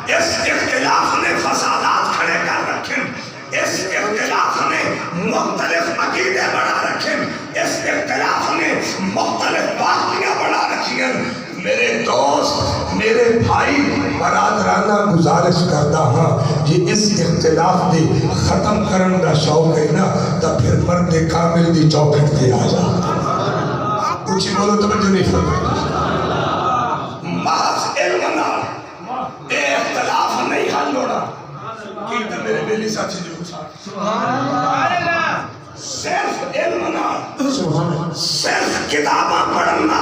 اس اختلاف نے فسادات کھڑے کر رکھے، اس اختلاف نے مختلف عقیدے بنا رکھے، اس اختلاف نے مختلف پارٹیاں بنا رکھی ہیں۔ میرے دوست، میرے بھائی، برادرانہ گزارش کرتا ہاں جی اس اختلاف دی ختم کرن دا شوق ہے نا تو پھر مرد کامل دی چوکھٹ تے آ جا۔ کچھ بولو تو مجھے نہیں فرمائی۔ محض علم نال اے اختلاف نہیں حل ہونا۔ کیونکہ میرے بیلی ساتھی جو صرف علم نال، صرف کتاباں پڑھنا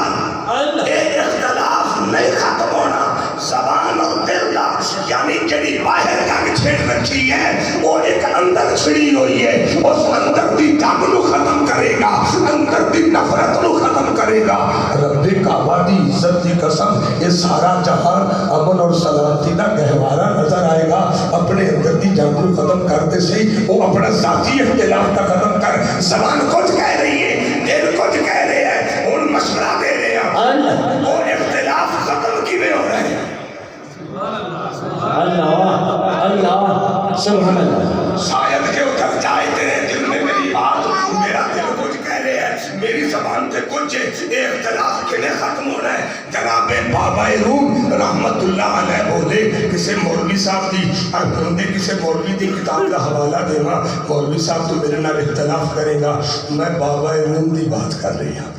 اے اختلاف نہیں ختم ہونا۔ زبان اور دل کا یعنی جڑی باہر جنگ چھڑ رکھی ہے وہ ایک اندر چھڑی ہوئی ہے، اس اندر دی جنگ نو ختم کرے گا، اندر دی نفرت نو ختم کرے گا۔ رب کعبہ دی عزت دی قسم یہ سارا جہان امن اور سلامتی دا گہوارہ نظر آئے گا۔ اپنے اندر دی جنگ نو ختم کرتے سے وہ اپنا ذاتی اختلاف کا ختم کر۔ زبان کچھ کہہ رہی ہے، دل کچھ کہہ رہے ہیں، ان مشورہ دے رہے ہیں، وہ اختلاف ختم کیویں ہو رہے ہیں؟ اللہ اللہ سبحان اللہ۔ شاید کہ اتر جائے تیرے دل میں میری بات، میرا دل کچھ کہہ رہے ہیں، میری زبان سے کچھ اختلاف کے لئے ختم ہو رہا ہے۔ جناب بابا روم رحمت اللہ علیہ بولے کسے مولوی صاحب دی اور بندے کسے مولوی دی کتاب کا حوالہ دے گا، مولوی صاحب تو میرے نال اختلاف کرے گا، میں بابا روم دی بات کر رہی ہوں،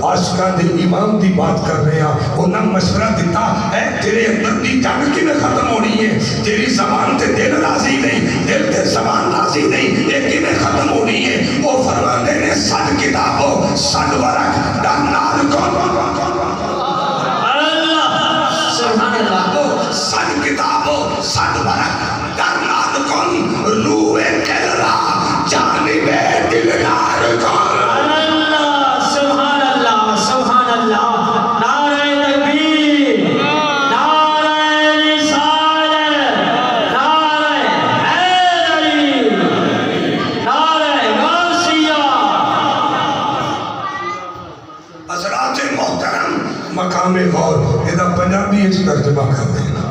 عاشقاں دے امام دی بات کر رہے ہیں۔ انہاں مشورہ دیتا ہے تیرے اندر دی جنگ کی میں ختم ہونی ہے، تیری زبان تے دل راضی نہیں، دل تے زبان راضی نہیں، ایک کی میں ختم ہونی ہے۔ وہ فرماندے نے سد کتابوں سد ورق دانال کون سد کتابوں سد ورق دانال کون روح کلرا جانب دلدار کون۔ مقام غور ایدہ پنجابی اس ترجمہ کر دینا۔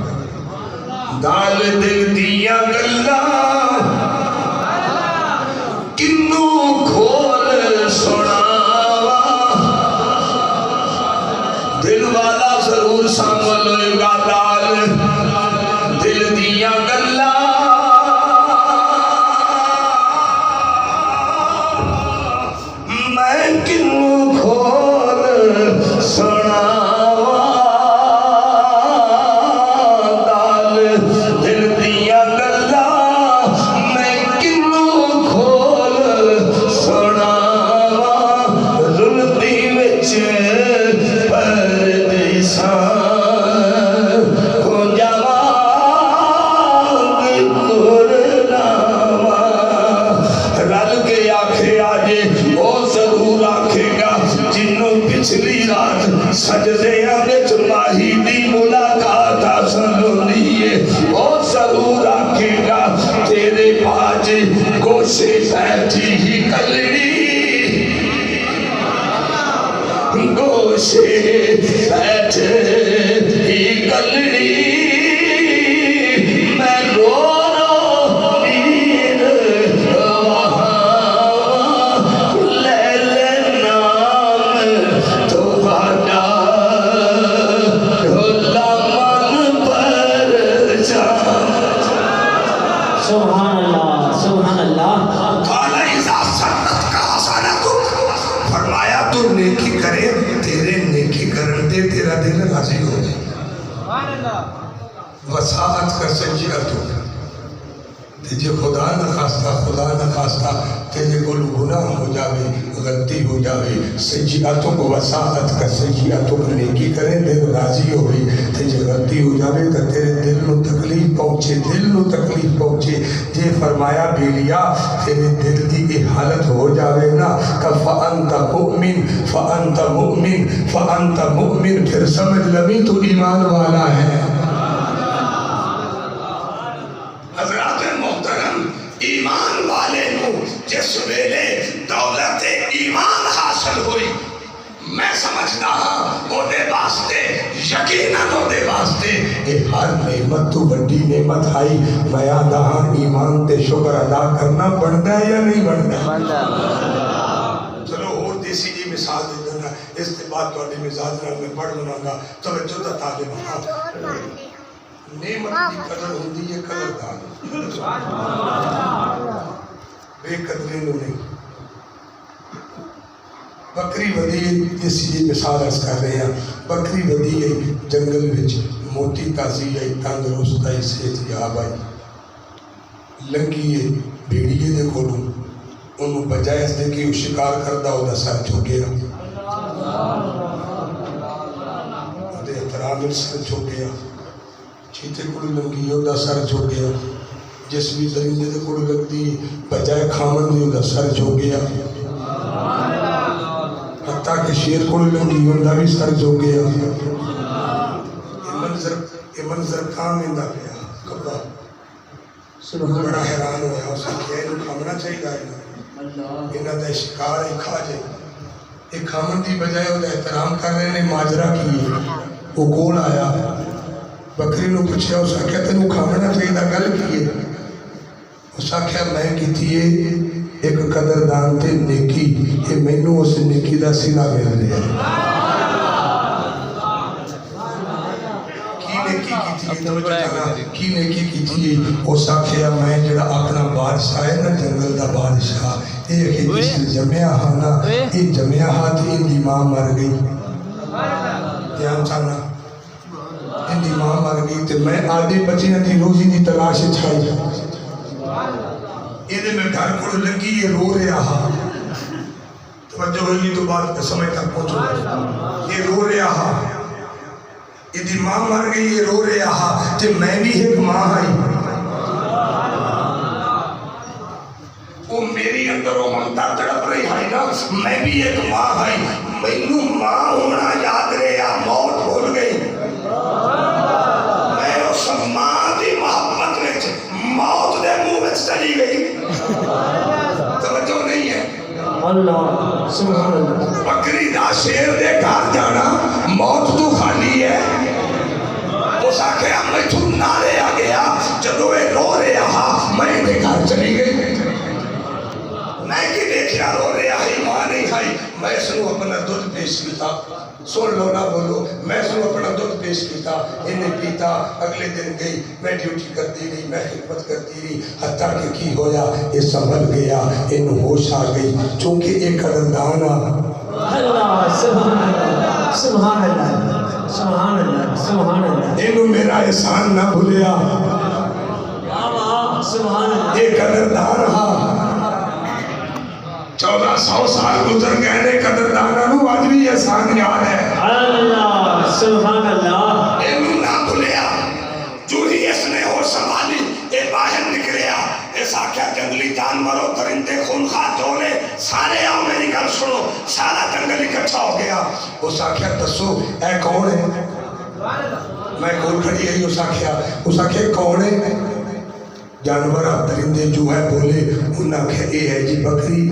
دال دل دیا گلہ کنو کھول سناوا، دل والا ضرور سنبھل ہوئے گا۔ دال دل دیا گلہ میں کنو کھول سناوا، سجدیاں وچ ماہی دی ملاقات حاصل ہونی ہے، وہ ضرور آکھے گا تیرے پاج گوشے بیٹھی ہی کلڑی، گوشے بیٹھی ہی کلڑی، میں رو نیکی کرے تیرے نیکی کرن دے تیرا دل راضی ہو جائے۔ وساعت کر سجیہ تو تجھے خدا نہ خواستہ تیرے کو گناہ ہو جاوے، غلطی ہو جاوے، سجیاتوں کو وساعت کر سجیاتوں کو نیکی کرے دل راضی ہوئی، تجھے غلطی ہو جاوے تو تیرے دل نو تکلیف پہنچے، دل نو تکلیف پہنچے۔ جے فرمایا بیلیا تیرے دل دی کی حالت ہو جاوے نا کہ فَأَنْتَ مُؤْمِن فَأَنْتَ مُؤْمِن فَأَنْتَ مُؤْمِن، پھر سمجھ لبی تو ایمان والا ہے۔ حضرات محترم، ایمان والے کو جس ویلے دولت ایمان حاصل ہوئی، میں سمجھنا ہاں دے واسطے یقیناً دے واسطے یہ ہر نعمت تو بڑی نعمت آئی میں آدھا ہاں ایمان تے شکر ادا کرنا بنتا ہے یا نہیں بنتا؟ چلو اور دیسی جی مثال دے دینا اس کے بعد تھوڑی مزاج نال میں پڑھ لوں گا توجہ تا طالب نعمت کی قدر ہوندی ہے قدردان بے قدری نو نہیں بکری ودی دیسی جی مثال اس کر رہے ہیں بکری ودی ہے جنگل وچ موٹی تازی ہے تندرست ہے صحت یاب ہے لنگی ہے بھیڑیے دے کولوں انہوں بجائے اس دے کہ وہ شکار کردہ ہو دا سر جھوکیا دے احترام سر جھوکیا چیتے کولو لنگی ہو دا سر جھوکیا جس بھی درندے دے کولو لگ دی بجائے کھامن دی ہو دا سر جھوکیا حتیٰ کہ شیر کولو لنگی ہو دا بھی سر جھوکیا یہ منظر کام اندہ پیا کبھا بڑا حیران ہوا اس کی کھیل کھامنا چاہیے گا انہاں دا شکار ہی کھا جائے ایک کھامن دی بجائے وہ احترام کر رہے نے ماجرہ کی وہ کون آیا بکری نو پوچھا اس آکھیا تینوں کھامنا چاہیے دا گل کی ہے اس آکھیا میں کی تھی ایک قدردان تے نیکی یہ مینوں اس نیکی دا سلا مل رہا ہے کی نیکی کی تھی اس آکھیا میں جڑا اپنا بادشاہ ہے نا جنگل دا بادشاہ یہ کہ جس نے جمعہ ہانا یہ جمعہ ہاتھ ان دی ماں مر گئی دھیان چاہنا ان دی ماں مر گئی تے میں آدھے بچے دی روزی دی تلاش چھائی یہ میں گھر کو لگی یہ رو رہا ہاں توجہ ہوئی تو بات سمجھ تک پہنچو یہ رو رہا ہاں یہ دی ماں مر گئی یہ رو رہا ہاں تے میں بھی ایک ماں آئی وہ میری اندر وہ ممتا تڑپ رہی ہے نا میں بھی ایک ماں آئی مینوں ماں ہونا یاد رہا موت بھول گئی میں اس ماں دی محبت وچ موت دے منہ وچ چلی گئی توجہ نہیں ہے اللہ سبحان اللہ بکری دا شیر دے گھر جانا موت تو خالی ہے اس آکھیا میں تو نارے آ گیا جدو اے رو رہا میں دے گھر چلی گئی میں کی دیکھیا رو رہا ہی ماں نہیں آئی میں سنو اپنا دودھ پیش کیتا سن لو نہ بولو میں سنو اپنا دودھ پیش کیتا انہیں پیتا اگلے دن گئی میں ڈیوٹی کرتی رہی میں خدمت کرتی رہی حتیٰ کہ کی ہویا یہ سنبھل گیا انہوں ہوش آ گئی چونکہ ایک قدردان اللہ سبحان اللہ سبحان اللہ سبحان اللہ سبحان اللہ انہوں میرا احسان نہ بھولیا سبحان اللہ ایک قدردان ہاں 1400 سال گزر گئے نے قدردانوں آج بھی احسان یاد ہے اللہ سبحان اللہ انہوں نہ بھولیا جو ہی اس نے اور سنبھالی یہ باہر نکلیا اس آکھیا جنگلی جانوروں درندے خونخوار جولے سارے آؤ میری گل سنو سارا جنگل اکٹھا ہو گیا اس آکھیا دسو اے کون ہے میں کول کھڑی ہے اس آکھیا کون ہے جانور درندے جو ہے بولے انہوں نے آکھیا اے ہے جی بکری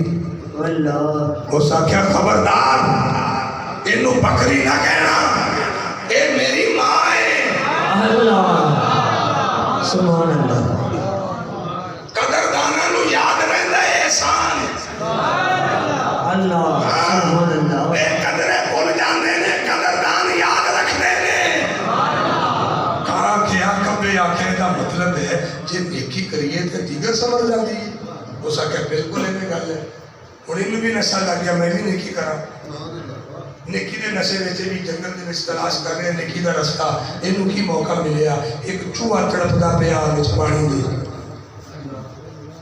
اس آکھیا خبردار انہوں بکری نہ کہنا اے میری ماں ہے اللہ سبحان اللہ قدردانہ نو یاد رہندا ہے احسان اللہ سبحان اللہ بے قدرے بھول جاندے نے قدردان یاد رکھدے نے کہا کیا کبے آکھے دا مطلب ہے جے نیکی کریے تے دیگر سمجھ جاتی ہے اس آکھے بالکل ایویں گل ہے ہن انہوں بھی نشہ لگ گیا میں بھی نیکی کراں نیکی دے نشے وچ بھی جنگل دے وچ تلاش کر رہے نیکی دا رستہ انہوں کی موقع ملیا ایک چوہا تڑپدا پیا وچ پانی دے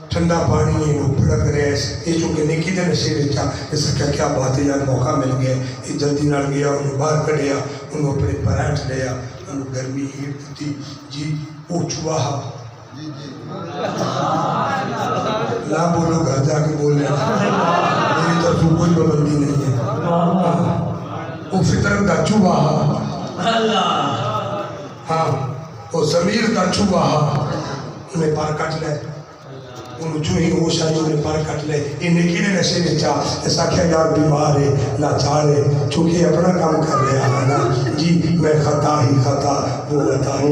ٹھنڈا پانی ہے وہ پھڑک رہا ہے یہ چونکہ نیکی دے نشے وچ اس کا کیا بات ہے یار موقع مل گیا یہ جلدی نال گیا انہوں باہر کڈیا انہوں اپنے پرانٹ لیا انہوں گرمی ہیٹ دیتی جی وہ چوہا نہ بولو گھر جا کے بولے میری طرف کوئی پابندی نہیں ہے وہ فطرت دا چوہا ہاں وہ ضمیر دا چوہا انہیں پار کٹ لے انہوں جو ہی ہوش آئی انہیں پر کٹ لے انہیں کینے نشے میں چاہ ایسا کیا یار بیمار ہے لاچار ہے چونکہ اپنا کام کر رہے ہیں نا جی میں خطا ہی خطا وہ عطا ہی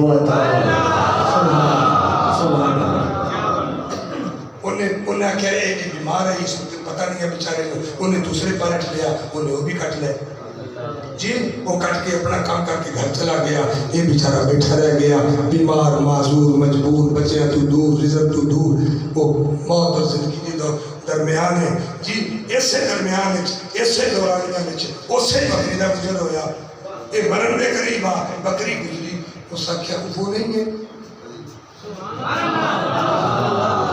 انہیں کہہ رہے کہ بیمار ہے اس پتہ نہیں ہے بیچارے کو انہیں دوسرے پلٹ لیا انہیں وہ بھی کٹ لے جی وہ کٹ کے اپنا کام کر کے گھر چلا گیا یہ بیچارہ بیٹھا رہ گیا بیمار معذور مجبور بچیاں تو دور رزق تو دور وہ موت اور زندگی کے درمیان ہے جی اسے درمیان اسے دورانیاں میں اسے بکری دا گزر ہویا یہ مرن دے قریب آ بکری گزری اس کا کیا وہ نہیں ہے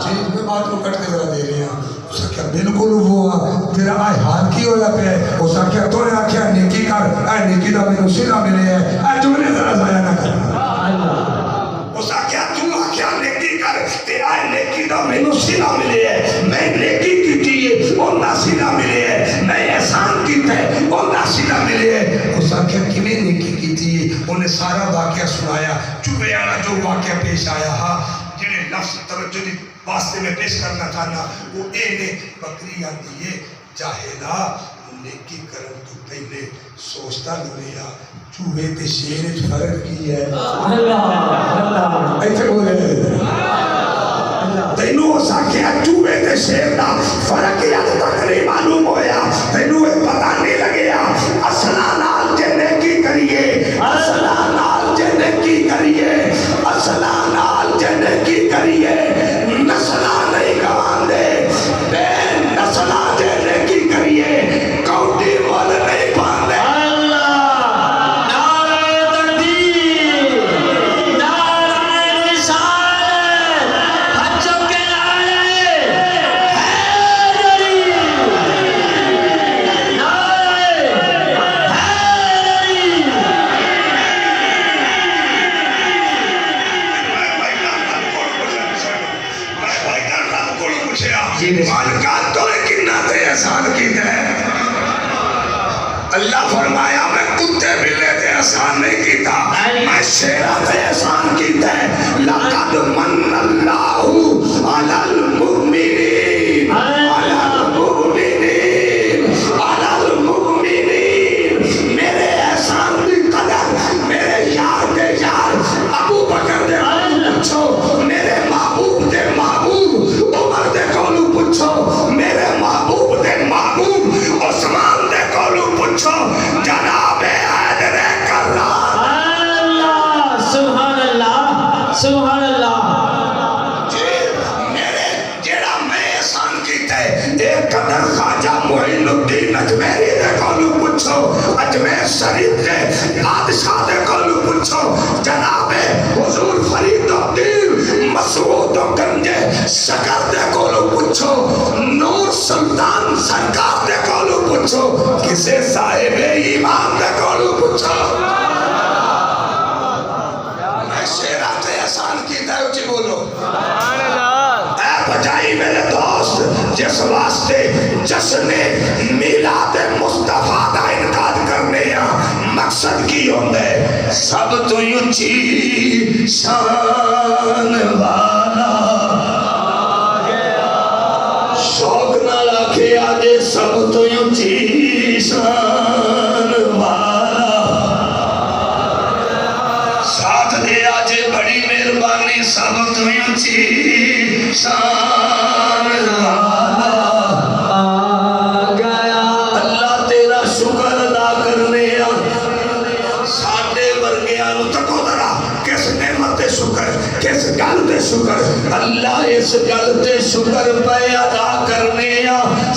جی میں بات کو کٹ کے ذرا دے رہے ہیں اس کا کیا بالکل وہ تیرا آئے حال کی ہویا پہ اس کا کیا تو نے آکھیا نیکی کر اے نیکی دا میں اسی نہ ملے ہے اے جملے ذرا ضائع نہ کرنا اس کا کیا تم آکھیا نیکی کر تے اے نیکی دا میں اسی نہ ملے ہے میں نیکی کیتی ہے اور ناسی نہ ملے ہے میں احسان کیتا ہے اور ناسی نہ ملے ہے اس کا کیا کیویں نیکی کیتی ہے انہیں سارا واقعہ سنایا چپے والا جو واقعہ پیش آیا ہاں جنہیں لفظ توجہ دی واسطے میں پیش کرنا چاہنا وہ اے نے بکری آتی ہے جاہلا نیکی کرن تو پہلے سوچتا لگیا چوہے تے شیر وچ فرق کی ہے اللہ ایتھے بولے تینوں ساکھیا چوہے تے شیر دا فرق یاد تک نہیں معلوم ہویا تینوں یہ پتہ نہیں لگیا اصلا نال جے نیکی کریے اصلا نال جے نیکی کریے اصلا نال جے نیکی کریے نسلہ نہیں گوان دے بے نسلہ جے نیکی کریے کوٹی مول نہیں پاندے مالکہ تو کنا تے احسان کیتا ہے اللہ فرمایا میں کتے بلے تے احسان نہیں کیتا میں شیرہ تے احسان کیتا ہے لقد من اللہ علی المؤمنین علی المؤمنین علی المؤمنین میرے احسان دی قدر میرے یار دے یار ابو بکر دے پوچھو میرے محبوب دے محبوب عمر دے کولو پوچھو میرے محبوب دے محبوب عثمان دے کولو پوچھو جناب حیدر کرار اللہ سبحان اللہ سبحان اللہ میرے جیڑا میں احسان کیتا ہے ایک قدر خواجہ معین الدین اجمیری دے کولو پوچھو اجمیر شریف دے بادشاہ دے کولو پوچھو جناب حضور فرید الدین مسعود گنجے شکر دے کولو پوچھو نور سلطان سرکار دے کولو پوچھو کسے صاحب ایمان دے کولو پوچھو میں شیرہ تے احسان کیتا ہے اچھی بولو اے بجائی میرے دوست جس واسطے جشن میلاد مصطفیٰ دا انعقاد کرنے یا مقصد کی ہوندے سب تو اونچی شان والا شوق نہ رکھے آج سب تو اونچی شان والا ساتھ دے آج بڑی مہربانی سب تو اونچی شان والا اللہ تیرا شکر ادا کرنے ساڈے ورگیاں نو تکو ذرا کس نعمت تے شکر کس گل تے شکر اللہ اس گل تے شکر پہ ادا کرنے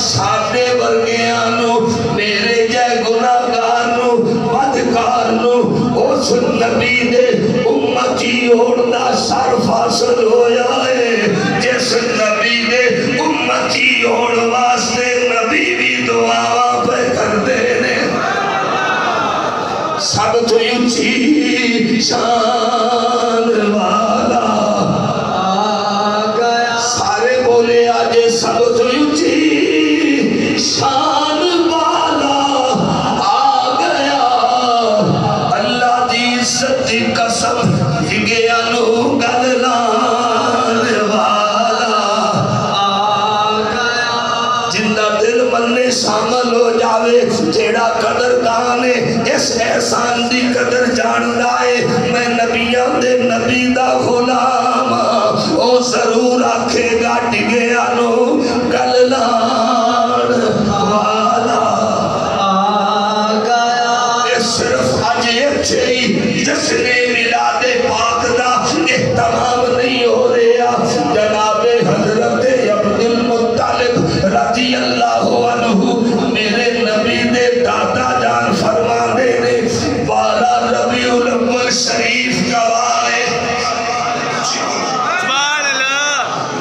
ساڈے ورگیاں نو میرے جے گناہگار نو بدکار نو اس نبی دے امتی ہون دا شرف حاصل ہویا ہے جس نبی دے امتی ہون واسطے نبی بھی دعا پہ کر دینے سب تو اونچی شان والا آ گیا سارے بولے آج سب تو اونچی شان والا آ گیا اللہ دی عزت دی قسم گیا نو گل لان والا جاندا ہے میں نبیاں دے نبی دا غلام او ضرور آکھے گا ڈگیا نو گل لان والا آگایا صرف اج اچھے ہی جشن میلاد پاک دا اہتمام نہیں ہو رہا جناب حضرت عبد المطلب رضی اللہ عنہ میرے نبی دے دادا جان فرما دے نے والا ربیع الاول شریف گواہ ہے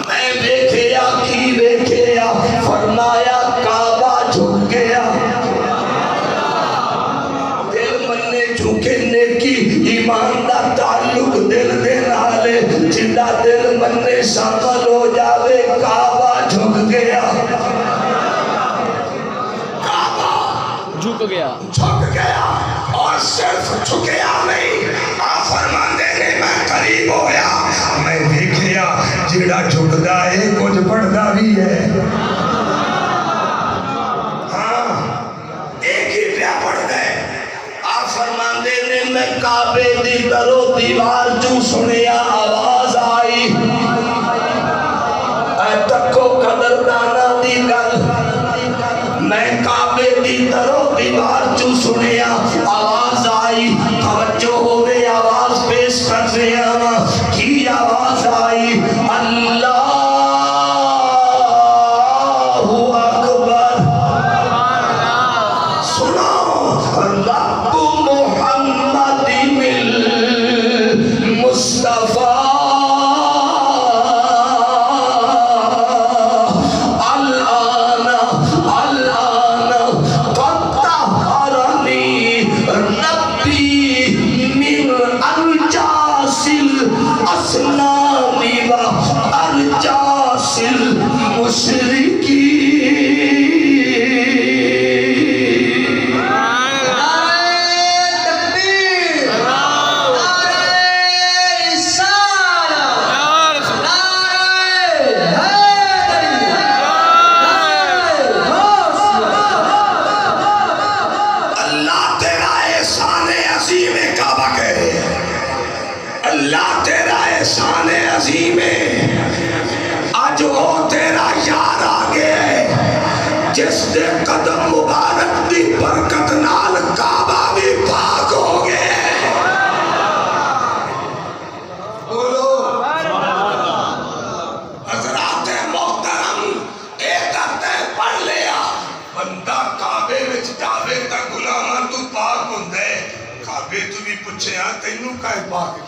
میں دیکھیا کی دیکھیا فرمایا کعبہ جھک گیا دل منے جھکے نیکی ایمان دا تعلق دل دے نالے جنہ دل منے شامل ہو جاوے کعبہ جھک گیا جھک گیا اور صرف جھکیا نہیں آپ فرمان دینے میں قریب ہویا میں دیکھیا جڑا جھکدا ہے کچھ بڑھدا بھی ہے ہاں ایک ہی پیا پڑھ گئے آپ فرمان دینے میں کعبے دی درو دیوار جو سنیا آواز آئی اے تکو قدردانا دی گل میں کعبے دی درو دیوار جو سنیا آواز آئی توجہ ہوئے آواز پیش کر رہا کی آواز آئی اللہ اکبر سنو رب محمد مصطفیٰ اللہ تیرا احسان عظیم ہے آج وہ تیرا یار آگے ہے جس دے قدم مبارک دی برکت نال کعبہ بھی پاک ہو گئے بولو حضرات محترم ایک ہفتے پڑھ لیا بندہ کعبے وچ جاوے تا غلاماں تو پاک ہوندے کعبے تو بھی پوچھے ہاں تینوں کائے پاک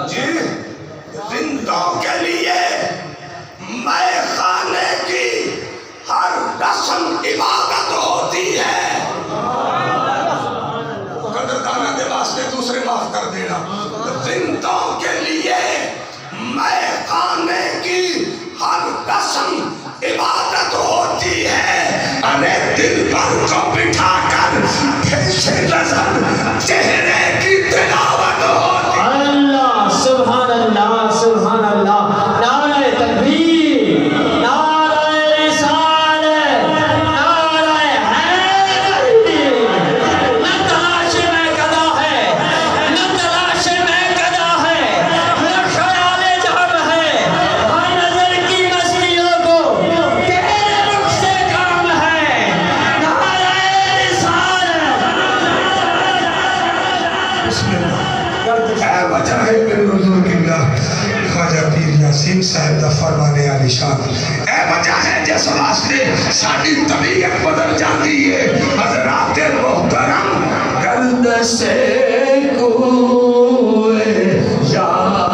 جی زندوں کے لیے میں خانے کی ہر رسم عبادت ہوتی ہے قدردانہ دے واسطے دوسرے معاف کر دینا زندوں کے لیے میں خانے کی ہر رسم عبادت ہوتی ہے انہیں دل پر کو بٹھا کر پیش نظر چہرے کی تلاوت ہوتی اللہ سبحان اللہ سبحان اللہ نعرہ تکبیر نعرہ رسالت نعرہ حیدری نہ تلاش میں قدا ہے نہ تلاش میں قدا ہے نہ خیال جب ہے ہر نظر کی مستیوں کو تیرے رخ سے کام ہے نعرہ رسالت بسم اللہ اے وجہ ہے میرے حضور قبلہ خواجہ پیر یاسین صاحب دا فرمانے علی شان اے وجہ ہے جس واسطے ساری طبیعت بدل جاتی ہے حضرات محترم گرد سے کوئے یار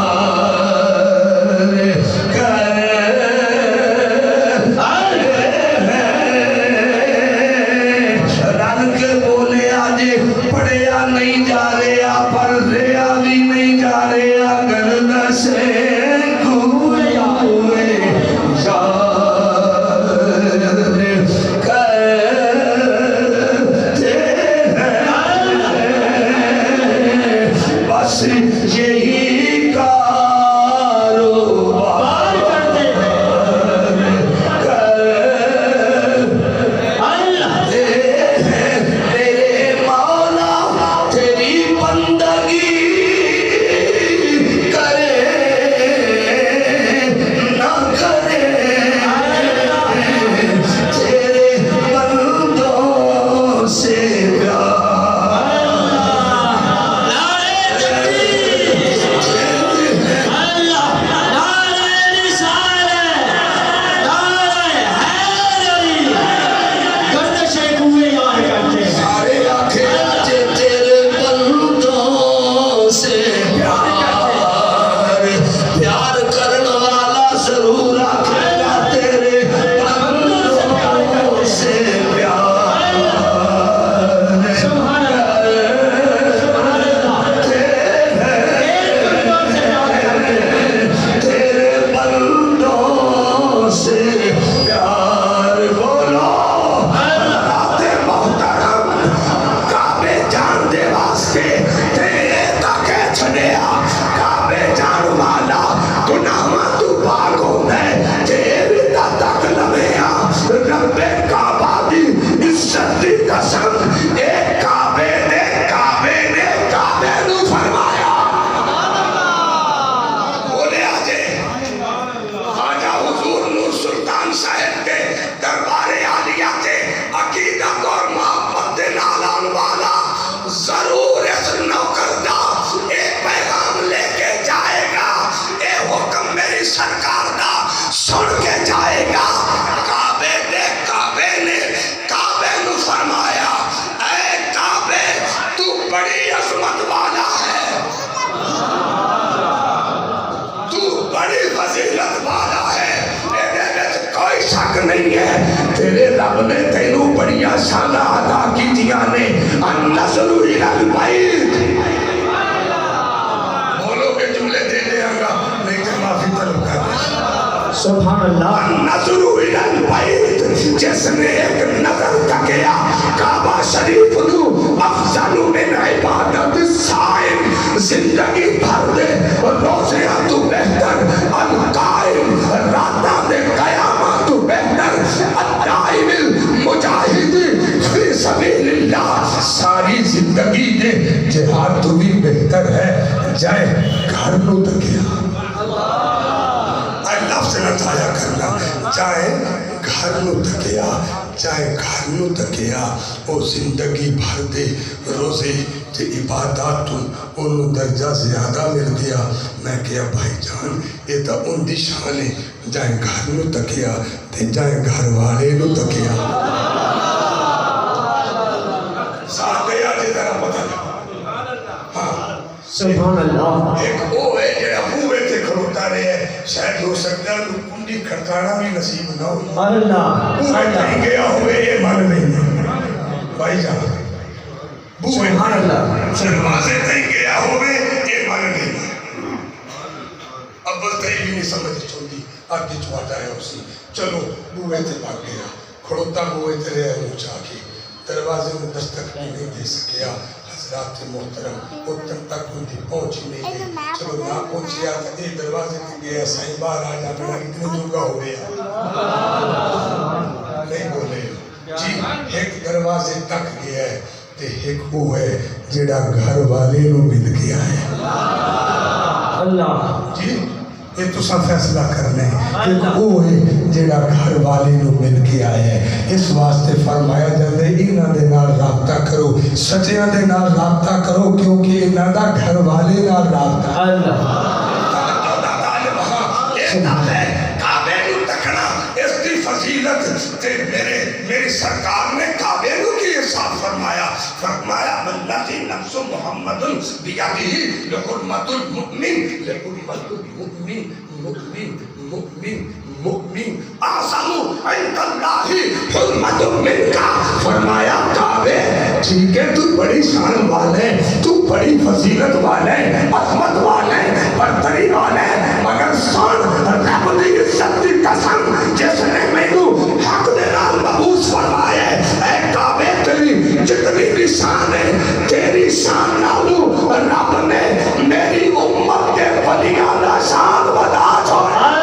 رل کے بولے آج پڑھیا نہیں جا رہا پر ریا بھی نہیں جا رہا گرد سے کوئے بس یہی کاروبار میرے مولا رب نے تینوں بڑیاں شانہ عطا کی دیا نے النظر الی البیت بولو کہ جملے دے دیا گا لیکن معافی طلب کر دیں سبحان اللہ النظر الی البیت جس نے ایک نظر تکیا کعبہ شریف نو افضل من عبادت سائم زندگی بھر دے روزیاں تو بہتر القائم راتاں دے قیامات تو بہتر الدائم المجاہد فی سبیل اللہ ساری زندگی دے جہاد تو بھی بہتر ہے جائے گھر نو تکیا لفظ نہ تھایا کرنا چاہے گھر نو تکیا چاہے گھر نو تکیا او زندگی بھر دے روزے تے عبادات تو انہوں درجہ زیادہ مل گیا میں کہا بھائی جان یہ تا ان دی شان ہے جائے گھر نو تکیا تے جائے گھر والے نو تکیا ساتھ گیا جی ذرا پتہ ہاں سبحان اللہ ایک وہ ہے جڑا بوئے تے کھڑوتا رہے شاید ہو سکتا ہے کنڈی کھڑکانا بھی نصیب نہ ہو اللہ بوئے کہیں گیا ہوئے یہ من نہیں بھائی جان بوئے سبحان اللہ دروازے کہیں گیا ہوئے یہ من نہیں اب تئی بھی نہیں سمجھ چھوڑی آگے چھواتا ہے اسی چلو بوئے تے بھاگ گیا کھڑوتا بوئے تے رہے اونچا کی دروازے میں دستک نہیں دے سکیا حضرات محترم اتن تک ان کی پہنچ نہیں گئی چلو نہ پہنچیا تو ایک دروازے تک گیا سائیں باہر آ جا میرا اتنے جوگا ہو گیا نہیں بولے جی ایک دروازے تک گیا ہے تے ایک وہ ہے جڑا گھر والے نو مل گیا ہے اللہ جی یہ تو سب فیصلہ کرنا ہے ایک وہ ہے جڑا گھر والے نو مل کے آیا ہے اس واسطے فرمایا جاندے انہاں دے نال رابطہ کرو سچیاں دے نال رابطہ کرو کیونکہ انہاں دا گھر والے نال رابطہ اللہ کعبے نو تکنا اس دی فضیلت تے میری سرکار نے کعبے نو کی ارشاد فرمایا والذی نفس محمد بیدہ لحرمت المؤمن مؤمن اعظم عند اللہ حرمت منکا فرمایا کعبے ٹھیک ہے تو بڑی شان والے تو بڑی فضیلت والے عظمت والے برتری والے مگر سن رب دی عزت دی قسم جس نے مینوں حق دے نال مبعوث فرمایا اے کعبے تیری جتنی بھی شان ہے تیری شان نالوں رب نے میری امت کے ولیاں دا شان بڑھا چھوڑا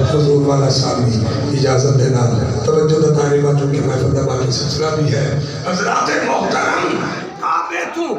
حضور والا سامی اجازت دینا توجہ دا تعلیمات چونکہ محفل دا باقی سلسلہ بھی ہے حضرات محترم کعبے تو